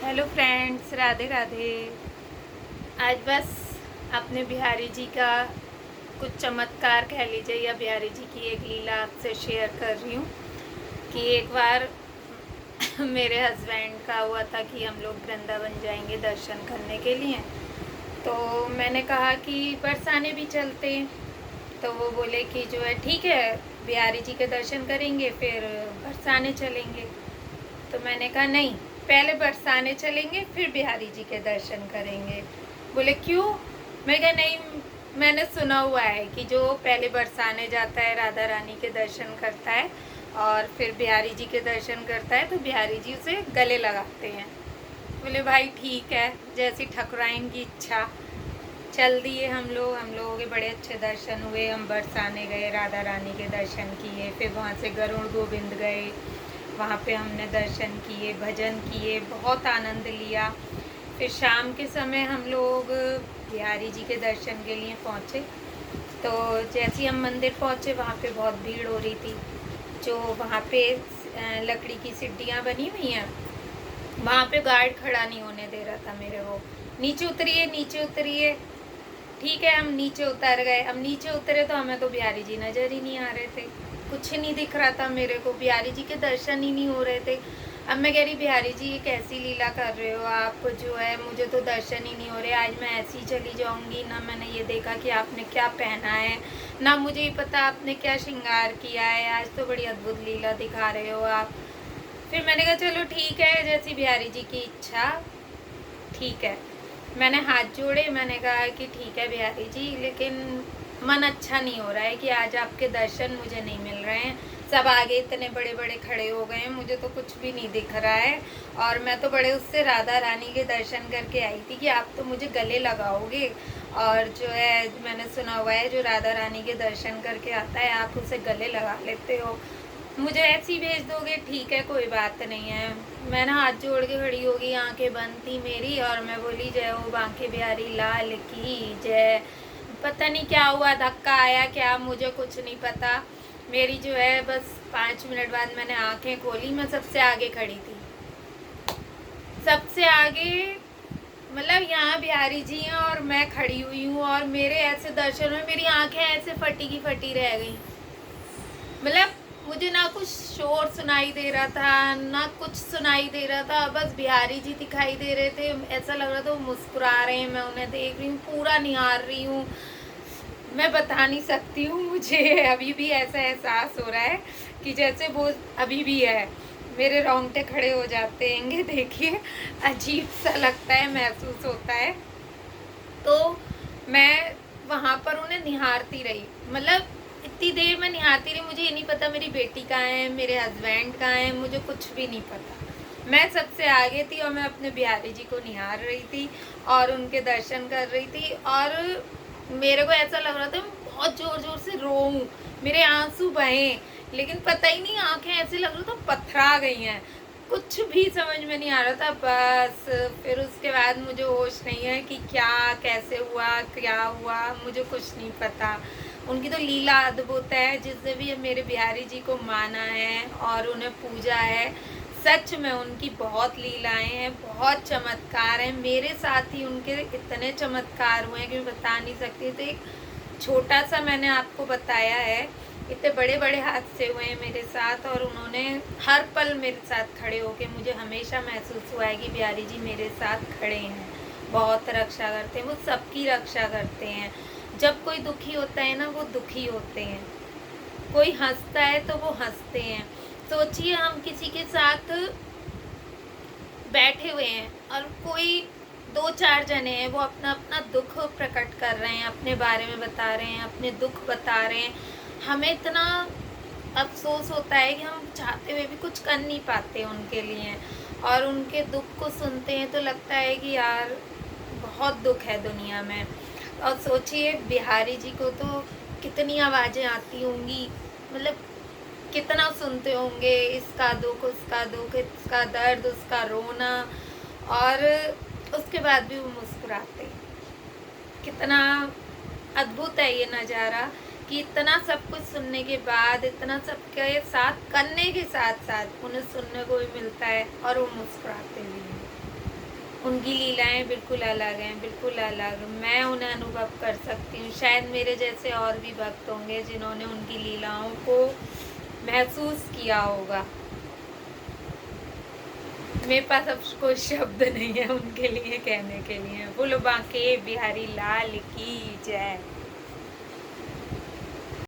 Hello friends, Radhe Radhe. आज बस अपने बिहारी जी का कुछ चमत्कार कह लीजिए या बिहारी जी की एक लीला आपसे शेयर कर रही हूँ कि एक बार मेरे हस्बैंड का हुआ था कि हम लोग वृंदावन जाएंगे दर्शन करने के लिए। तो मैंने कहा कि बरसाने भी चलते हैं। तो वो बोले कि जो है ठीक है, बिहारी जी के दर्शन करेंगे फिर बरसाने चलेंगे। तो मैंने कहा नहीं, पहले बरसाने चलेंगे फिर बिहारी जी के दर्शन करेंगे। बोले क्यों? मैं कहा नहीं, मैंने सुना हुआ है कि जो पहले बरसाने जाता है राधा रानी के दर्शन करता है और फिर बिहारी जी के दर्शन करता है तो बिहारी जी उसे गले लगाते हैं। बोले भाई ठीक है, जैसी ठकुराइन की इच्छा। चल दिए हम लोगों के बड़े अच्छे दर्शन हुए। हम बरसाने गए, राधा रानी के दर्शन किए, फिर वहाँ से गरुड़ गोविंद गए, वहाँ पे हमने दर्शन किए, भजन किए, बहुत आनंद लिया। फिर शाम के समय हम लोग बिहारी जी के दर्शन के लिए पहुँचे। तो जैसे ही हम मंदिर पहुँचे वहाँ पे बहुत भीड़ हो रही थी। जो वहाँ पे लकड़ी की सीढ़ियाँ बनी हुई हैं, वहाँ पे गार्ड खड़ा नहीं होने दे रहा था मेरे को। नीचे उतरिए, नीचे उतरिए। ठीक है, हम नीचे उतर गए। हम नीचे उतरे तो हमें तो बिहारी जी नज़र ही नहीं आ रहे थे, कुछ नहीं दिख रहा था मेरे को, बिहारी जी के दर्शन ही नहीं हो रहे थे। अब मैं कह रही बिहारी जी ये कैसी लीला कर रहे हो आप, जो है मुझे तो दर्शन ही नहीं हो रहे, आज मैं ऐसी चली जाऊंगी। ना मैंने ये देखा कि आपने क्या पहना है, ना मुझे ये पता आपने क्या श्रृंगार किया है, आज तो बड़ी अद्भुत लीला दिखा रहे हो आप। फिर मैंने कहा चलो ठीक है, जैसी बिहारी जी की इच्छा। ठीक है, मैंने हाथ जोड़े, मैंने कहा कि ठीक है बिहारी जी, लेकिन मन अच्छा नहीं हो रहा है कि आज आपके दर्शन मुझे नहीं मिल रहे हैं। सब आगे इतने बड़े बड़े खड़े हो गए हैं, मुझे तो कुछ भी नहीं दिख रहा है। और मैं तो बड़े उससे राधा रानी के दर्शन करके आई थी कि आप तो मुझे गले लगाओगे। और जो है मैंने सुना हुआ है जो राधा रानी के दर्शन करके आता है आप उसे गले लगा लेते हो। मुझे ऐसी भेज दोगे? ठीक है, कोई बात नहीं है। मैं ना हाथ जोड़ के खड़ी होगी, आंखें बंद थी मेरी, और मैं बोली जय हो बांके बिहारी लाल की जय। पता नहीं क्या हुआ, धक्का आया क्या, मुझे कुछ नहीं पता। मेरी जो है बस 5 मिनट बाद मैंने आंखें खोली, मैं सबसे आगे खड़ी थी, सबसे आगे। मतलब यहाँ बिहारी जी हैं और मैं खड़ी हुई हूँ, और मेरे ऐसे दर्शन में मेरी आंखें ऐसे फटी की फटी रह गई। मतलब मुझे ना कुछ शोर सुनाई दे रहा था, ना कुछ सुनाई दे रहा था, बस बिहारी जी दिखाई दे रहे थे। ऐसा लग रहा था वो मुस्कुरा रहे हैं, मैं उन्हें देख रही हूँ, पूरा निहार रही हूँ। मैं बता नहीं सकती हूँ, मुझे अभी भी ऐसा एहसास हो रहा है कि जैसे वो अभी भी है। मेरे रोंगटे खड़े हो जाते हैंगे, देखिए अजीब सा लगता है, महसूस होता है। तो मैं वहाँ पर उन्हें निहारती रही, मतलब इतनी देर मैं निहारती रही। मुझे ये नहीं पता मेरी बेटी कहाँ है, मेरे हस्बैंड कहाँ है, मुझे कुछ भी नहीं पता। मैं सबसे आगे थी और मैं अपने बिहारी जी को निहार रही थी और उनके दर्शन कर रही थी। और मेरे को ऐसा लग रहा था मैं बहुत ज़ोर ज़ोर से रोऊं, मेरे आंसू बहें, लेकिन पता ही नहीं, आंखें ऐसे लग रहा था पथरा गई हैं। कुछ भी समझ में नहीं आ रहा था। बस फिर उसके बाद मुझे होश नहीं है कि क्या कैसे हुआ, क्या हुआ, मुझे कुछ नहीं पता। उनकी तो लीला अद्भुत है, जिसने भी मेरे बिहारी जी को माना है और उन्हें पूजा है, सच में उनकी बहुत लीलाएं हैं, बहुत चमत्कार हैं। मेरे साथ ही उनके इतने चमत्कार हुए हैं कि मैं बता नहीं सकती। तो एक छोटा सा मैंने आपको बताया है, इतने बड़े बड़े हादसे हुए हैं मेरे साथ, और उन्होंने हर पल मेरे साथ खड़े होके, मुझे हमेशा महसूस हुआ है कि बिहारी जी मेरे साथ खड़े हैं, बहुत रक्षा करते हैं, वो सबकी रक्षा करते हैं। जब कोई दुखी होता है ना, वो दुखी होते हैं, कोई हंसता है तो वो हंसते हैं। सोचिए हम किसी के साथ बैठे हुए हैं और कोई 2-4 जने हैं, वो अपना अपना दुख प्रकट कर रहे हैं, अपने बारे में बता रहे हैं, अपने दुख बता रहे हैं। हमें इतना अफसोस होता है कि हम चाहते हुए भी कुछ कर नहीं पाते उनके लिए, और उनके दुख को सुनते हैं तो लगता है कि यार बहुत दुख है दुनिया में। और सोचिए बिहारी जी को तो कितनी आवाज़ें आती होंगी, मतलब कितना सुनते होंगे, इसका दुख उसका दुख, इसका दर्द उसका रोना, और उसके बाद भी वो मुस्कुराते। कितना अद्भुत है ये नज़ारा कि इतना सब कुछ सुनने के बाद, इतना सबके साथ करने के साथ साथ उन्हें सुनने को भी मिलता है और वो मुस्कुराते भी हैं। उनकी लीलाएं बिल्कुल अलग हैं, बिल्कुल अलग। मैं उन्हें अनुभव कर सकती हूँ। शायद मेरे जैसे और भी भक्त होंगे जिन्होंने उनकी लीलाओं को महसूस किया होगा। मेरे पास अब कोई शब्द नहीं है उनके लिए कहने के लिए। बोलो बांके बिहारी लाल की जय।